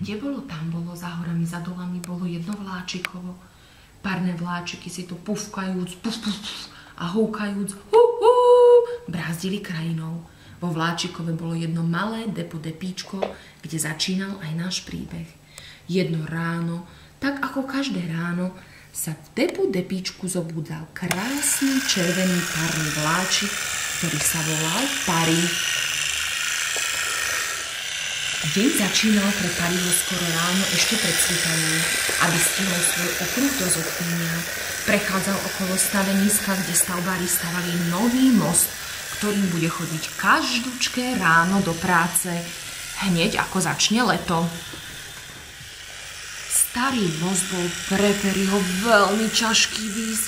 Kde bolo, tam bolo, za horami, za dolami bolo jedno vláčikovo. Párne vláčiky si tu pufkajúc, puf, puf, puf, a húkajúc, brázdili krajinou. Vo vláčikove bolo jedno malé depíčko, kde začínal aj náš príbeh. Jedno ráno, tak ako každé ráno, sa v depíčku zobúdal krásny červený párny vláčik, ktorý sa volal Pari. Deň začínal pre Pariho skoro ráno ešte pred svitaním, aby stihol svoj okruh do zochvenia. Prechádzal okolo staveniska, kde stavbári stavali nový most, ktorým bude chodiť každúčké ráno do práce, hneď ako začne leto. Starý most bol pre Periho veľmi ťažký výjsť.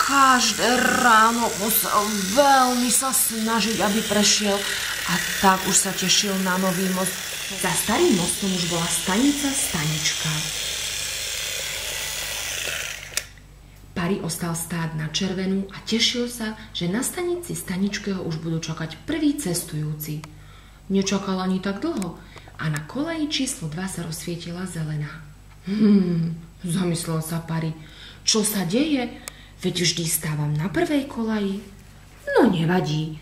Každé ráno musel veľmi sa snažiť, aby prešiel, a tak už sa tešil na nový most. Za starým mostom už bola stanica Stanička. Pari ostal stáť na červenú a tešil sa, že na stanici Staničke ho už budú čakať prví cestujúci. Nečakal ani tak dlho a na koleji číslo 2 sa rozsvietila zelená. Zamyslel sa Pari. Čo sa deje? Veď vždy stávam na prvej kolaji. No nevadí.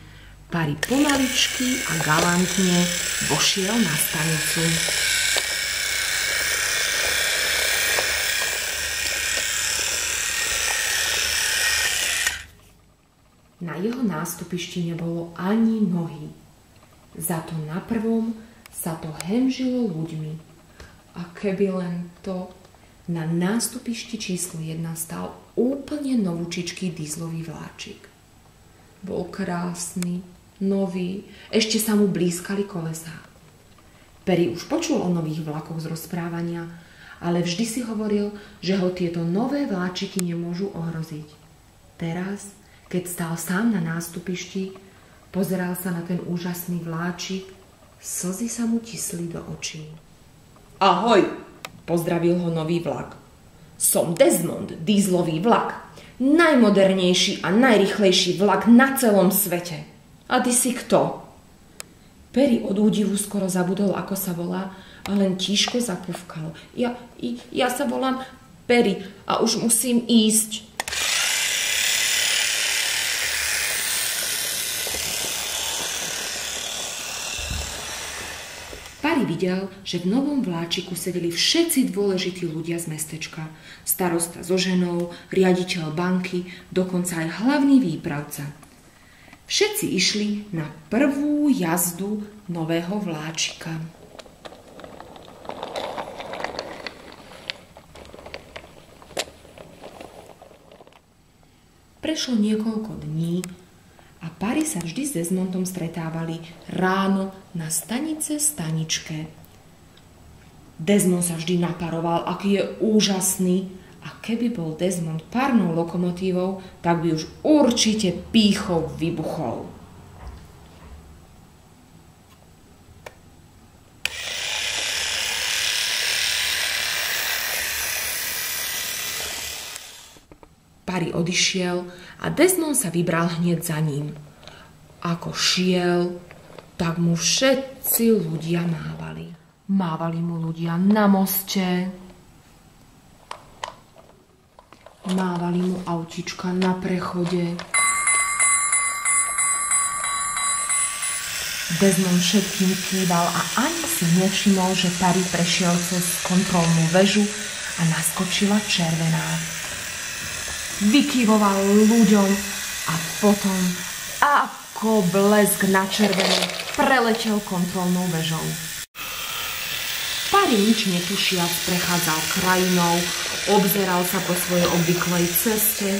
Pari pomaličky a galantne vošiel na stanicu. Na jeho nástupišti nebolo ani nohy. Za to na prvom sa to hemžilo ľuďmi. A keby len to, na nástupišti číslo 1 stál úplne novúčičký dízlový vláčik. Bol krásny, nový, ešte sa mu blízkali kolesá. Peri už počul o nových vlakoch z rozprávania, ale vždy si hovoril, že ho tieto nové vláčiky nemôžu ohroziť. Teraz, keď stál sám na nástupišti, pozeral sa na ten úžasný vláčik, slzy sa mu tisli do očí. Ahoj, pozdravil ho nový vlak. Som Desmond, dízlový vlak. Najmodernejší a najrýchlejší vlak na celom svete. A ty si kto? Peri od údivu skoro zabudol, ako sa volá, a len tížko zapúvkal. Ja sa volám Peri a už musím ísť. Pari videl, že v novom vláčiku sedeli všetci dôležití ľudia z mestečka. Starosta so ženou, riaditeľ banky, dokonca aj hlavný výpravca. Všetci išli na prvú jazdu nového vláčika. Prešlo niekoľko dní a Pari sa vždy s Desmondom stretávali ráno na stanice Staničke. Desmond sa vždy naparoval, aký je úžasný, a keby bol Desmond párnou lokomotívou, tak by už určite pýchou vybuchol. Pari odišiel a Desmond sa vybral hneď za ním. Ako šiel, tak mu všetci ľudia mávali. Mávali mu ľudia na moste, mávali mu autička na prechode. Desmond všetkým kýval a ani si nevšimol, že Pari prešiel cez kontrolnú väžu a naskočila červená. Vykývoval ľuďom a potom, ako blesk na červenú, preletel kontrolnou väžou. Pari nič netušiac prechádzal krajinou, obzeral sa po svojej obvyklej ceste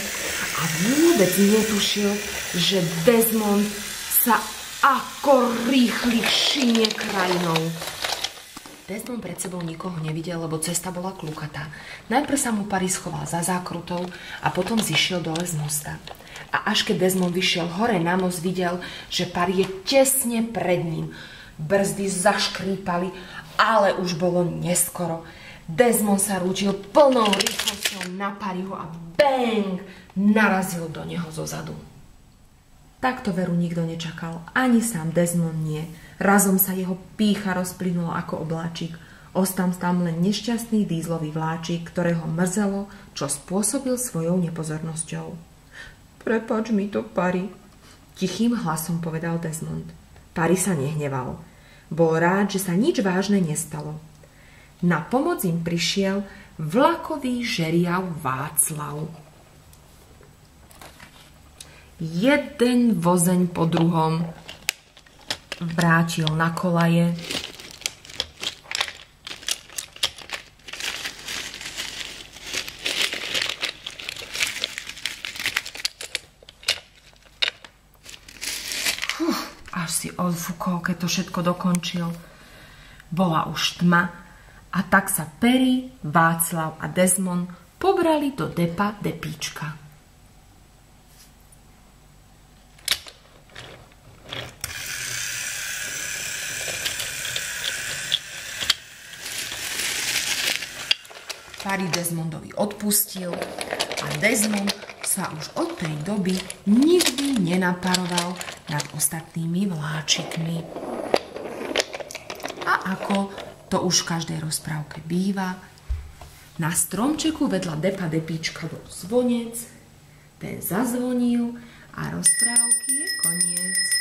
a vôbec netušil, že Desmond sa ako rýchly šinie krajinou. Desmond pred sebou nikoho nevidel, lebo cesta bola klukatá. Najprv sa mu Pari schoval za zákrutou a potom zišiel dole z mosta. A až keď Desmond vyšiel hore na most, videl, že Pari je tesne pred ním. Brzdy zaškrípali, ale už bolo neskoro. Desmond sa rútil plnou rýchlosťou na Pariho a bang! Narazil do neho zozadu. Takto veru nikto nečakal, ani sám Desmond nie. Razom sa jeho pýcha rozplynula ako obláčik. Ostal tam len nešťastný dízlový vláčik, ktorého mrzelo, čo spôsobil svojou nepozornosťou. Prepáč mi to, Pari, tichým hlasom povedal Desmond. Pari sa nehneval. Bol rád, že sa nič vážne nestalo. Na pomoc im prišiel vlakový žeriav Václav. Jeden vozeň po druhom vrátil na kolaje. Až si odfúkol, keď to všetko dokončil. Bola už tma a tak sa Perry, Václav a Desmond pobrali do depa Depíčka. Pari Desmondovi odpustil a Desmond sa už od tej doby nikdy nenaparoval nad ostatnými vláčikmi. A ako to už v každej rozprávke býva, na stromčeku vedľa depa Depíčka bol zvonec, ten zazvonil a rozprávky je koniec.